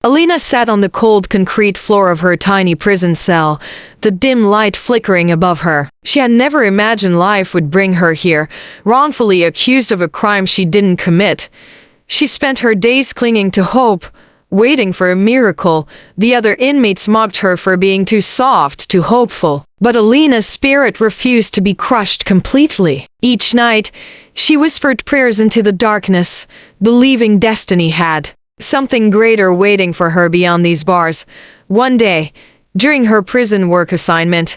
Alina sat on the cold concrete floor of her tiny prison cell, the dim light flickering above her. She had never imagined life would bring her here, wrongfully accused of a crime she didn't commit. She spent her days clinging to hope, waiting for a miracle. The other inmates mocked her for being too soft, too hopeful. But Alina's spirit refused to be crushed completely. Each night, she whispered prayers into the darkness, believing destiny had something greater waiting for her beyond these bars. One day, during her prison work assignment,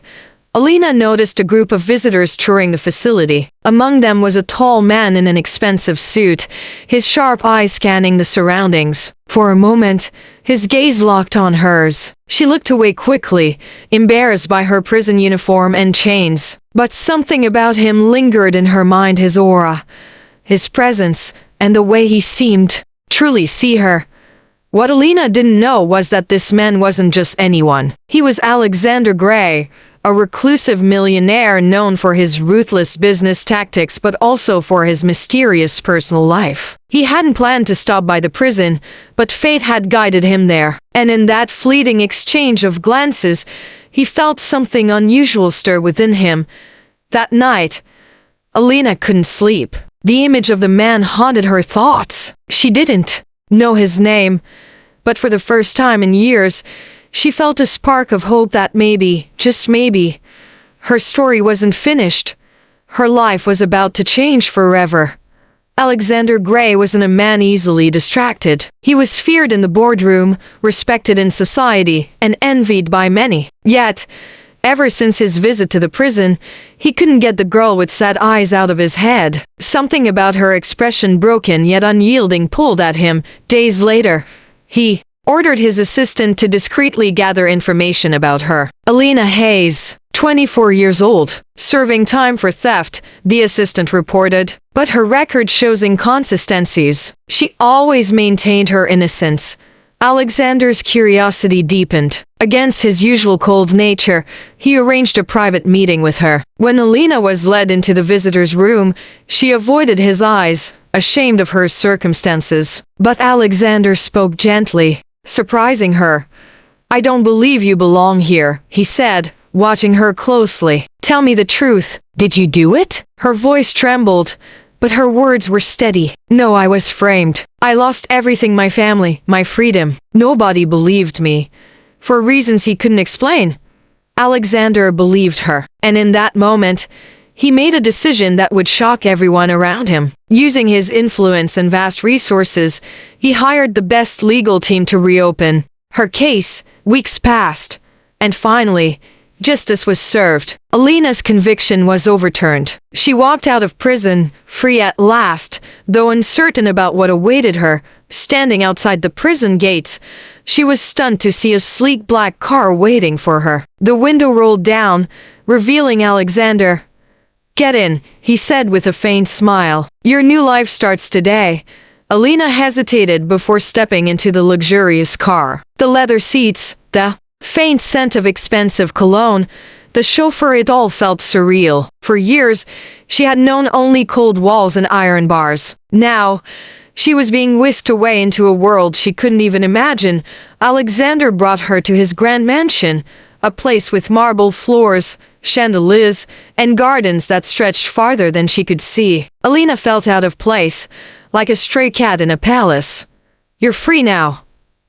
Alina noticed a group of visitors touring the facility. Among them was a tall man in an expensive suit, his sharp eyes scanning the surroundings. For a moment, his gaze locked on hers. She looked away quickly, embarrassed by her prison uniform and chains. But something about him lingered in her mind, his aura, his presence, and the way he seemed truly see her. What Alina didn't know was that this man wasn't just anyone. He was Alexander Gray, a reclusive millionaire known for his ruthless business tactics but also for his mysterious personal life. He hadn't planned to stop by the prison, but fate had guided him there. And in that fleeting exchange of glances, he felt something unusual stir within him. That night, Alina couldn't sleep. The image of the man haunted her thoughts. She didn't know his name, but for the first time in years, she felt a spark of hope that maybe, just maybe, her story wasn't finished. Her life was about to change forever. Alexander Gray wasn't a man easily distracted. He was feared in the boardroom, respected in society, and envied by many. Yet, ever since his visit to the prison, he couldn't get the girl with sad eyes out of his head. Something about her expression, broken yet unyielding, pulled at him. Days later, he ordered his assistant to discreetly gather information about her. Alina Hayes, 24 years old, serving time for theft, the assistant reported. But her record shows inconsistencies. She always maintained her innocence. Alexander's curiosity deepened. Against his usual cold nature, he arranged a private meeting with her. When Alina was led into the visitor's room, she avoided his eyes, ashamed of her circumstances. But Alexander spoke gently, surprising her. "I don't believe you belong here," he said, watching her closely. "Tell me the truth. Did you do it?" Her voice trembled, but her words were steady. "No, I was framed. I lost everything, my family, my freedom. Nobody believed me. For reasons he couldn't explain." Alexander believed her, and in that moment, he made a decision that would shock everyone around him. Using his influence and vast resources, he hired the best legal team to reopen her case. Weeks passed, and finally, justice was served. Alina's conviction was overturned. She walked out of prison, free at last, though uncertain about what awaited her. Standing outside the prison gates, she was stunned to see a sleek black car waiting for her. The window rolled down, revealing Alexander. "Get in," he said with a faint smile. "Your new life starts today." Alina hesitated before stepping into the luxurious car. The leather seats, the faint scent of expensive cologne, the chauffeur, it all felt surreal. For years, she had known only cold walls and iron bars. Now, she was being whisked away into a world she couldn't even imagine. Alexander brought her to his grand mansion, a place with marble floors, chandeliers, and gardens that stretched farther than she could see. Alina felt out of place, like a stray cat in a palace. "You're free now,"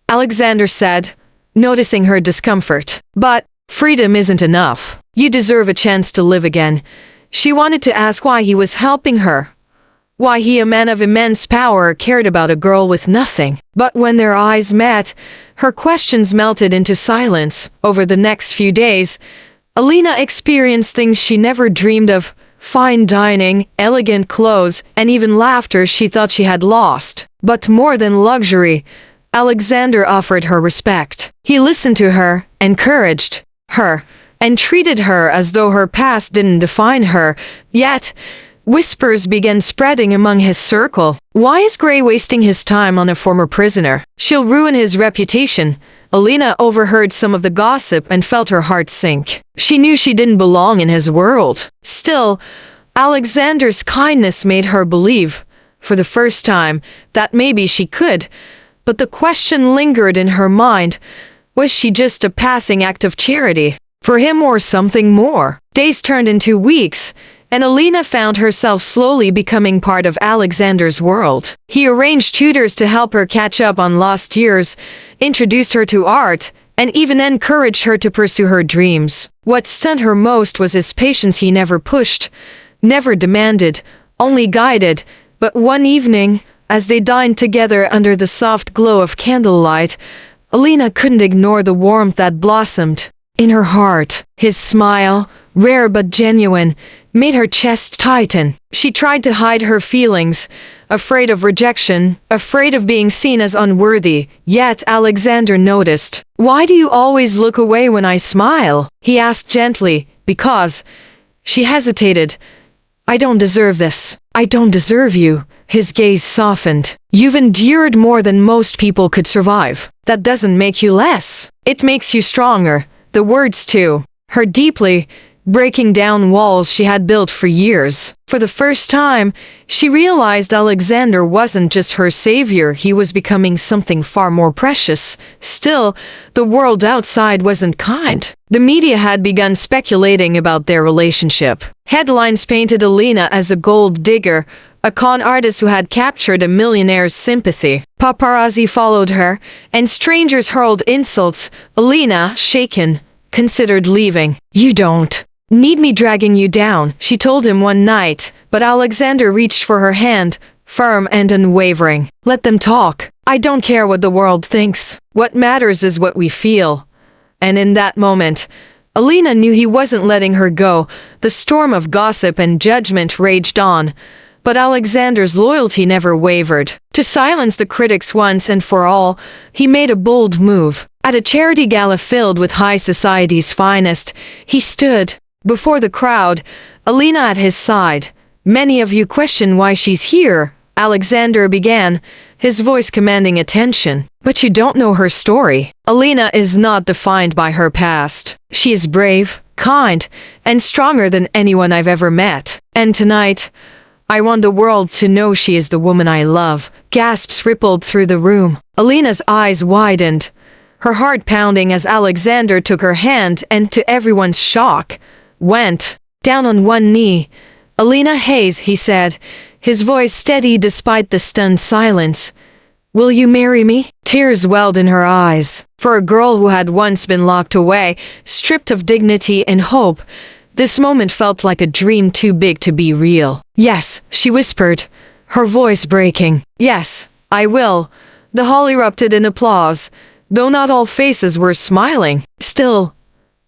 Alexander said, noticing her discomfort. "But freedom isn't enough. You deserve a chance to live again." She wanted to ask why he was helping her, why he, a man of immense power, cared about a girl with nothing. But when their eyes met, her questions melted into silence. Over the next few days, Alina experienced things she never dreamed of: fine dining, elegant clothes, and even laughter she thought she had lost. But more than luxury, Alexander offered her respect. He listened to her, encouraged her, and treated her as though her past didn't define her. Yet, whispers began spreading among his circle. Why is Gray wasting his time on a former prisoner? She'll ruin his reputation. Alina overheard some of the gossip and felt her heart sink. She knew she didn't belong in his world. Still, Alexander's kindness made her believe, for the first time, that maybe she could. But the question lingered in her mind. Was she just a passing act of charity for him or something more? Days turned into weeks, and Alina found herself slowly becoming part of Alexander's world. He arranged tutors to help her catch up on lost years, introduced her to art, and even encouraged her to pursue her dreams. What stunned her most was his patience. He never pushed, never demanded, only guided. But one evening, as they dined together under the soft glow of candlelight, Alina couldn't ignore the warmth that blossomed in her heart. His smile, rare but genuine, made her chest tighten. She tried to hide her feelings, afraid of rejection, afraid of being seen as unworthy. Yet Alexander noticed. "Why do you always look away when I smile?" he asked gently. "Because." She hesitated. "I don't deserve this. I don't deserve you." His gaze softened. "You've endured more than most people could survive. That doesn't make you less. It makes you stronger." The words, too, hurt deeply, breaking down walls she had built for years. For the first time, she realized Alexander wasn't just her savior. He was becoming something far more precious. Still, the world outside wasn't kind. The media had begun speculating about their relationship. Headlines painted Alina as a gold digger, a con artist who had captured a millionaire's sympathy. Paparazzi followed her, and strangers hurled insults. Alina, shaken, considered leaving. "You don't need me dragging you down," she told him one night, but Alexander reached for her hand, firm and unwavering. "Let them talk. I don't care what the world thinks. What matters is what we feel." And in that moment, Alina knew he wasn't letting her go. The storm of gossip and judgment raged on, but Alexander's loyalty never wavered. To silence the critics once and for all, he made a bold move. At a charity gala filled with high society's finest, he stood before the crowd, Alina at his side. "Many of you question why she's here," Alexander began, his voice commanding attention. "But you don't know her story. Alina is not defined by her past. She is brave, kind, and stronger than anyone I've ever met. And tonight, I want the world to know she is the woman I love." Gasps rippled through the room. Alina's eyes widened, her heart pounding as Alexander took her hand and, to everyone's shock, went down on one knee. "Alina Hayes," he said, his voice steady despite the stunned silence. "Will you marry me?" Tears welled in her eyes. For a girl who had once been locked away, stripped of dignity and hope, this moment felt like a dream too big to be real. "Yes," she whispered, her voice breaking. "Yes, I will." The hall erupted in applause, though not all faces were smiling. Still,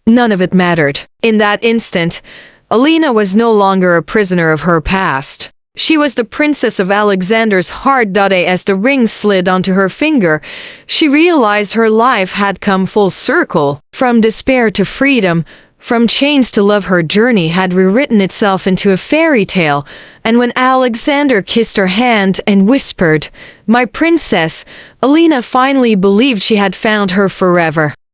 none of it mattered. In that instant, Alina was no longer a prisoner of her past. She was the princess of Alexander's heart. As the ring slid onto her finger, she realized her life had come full circle. From despair to freedom, from chains to love, her journey had rewritten itself into a fairy tale. And when Alexander kissed her hand and whispered, "My princess," Alina finally believed she had found her forever.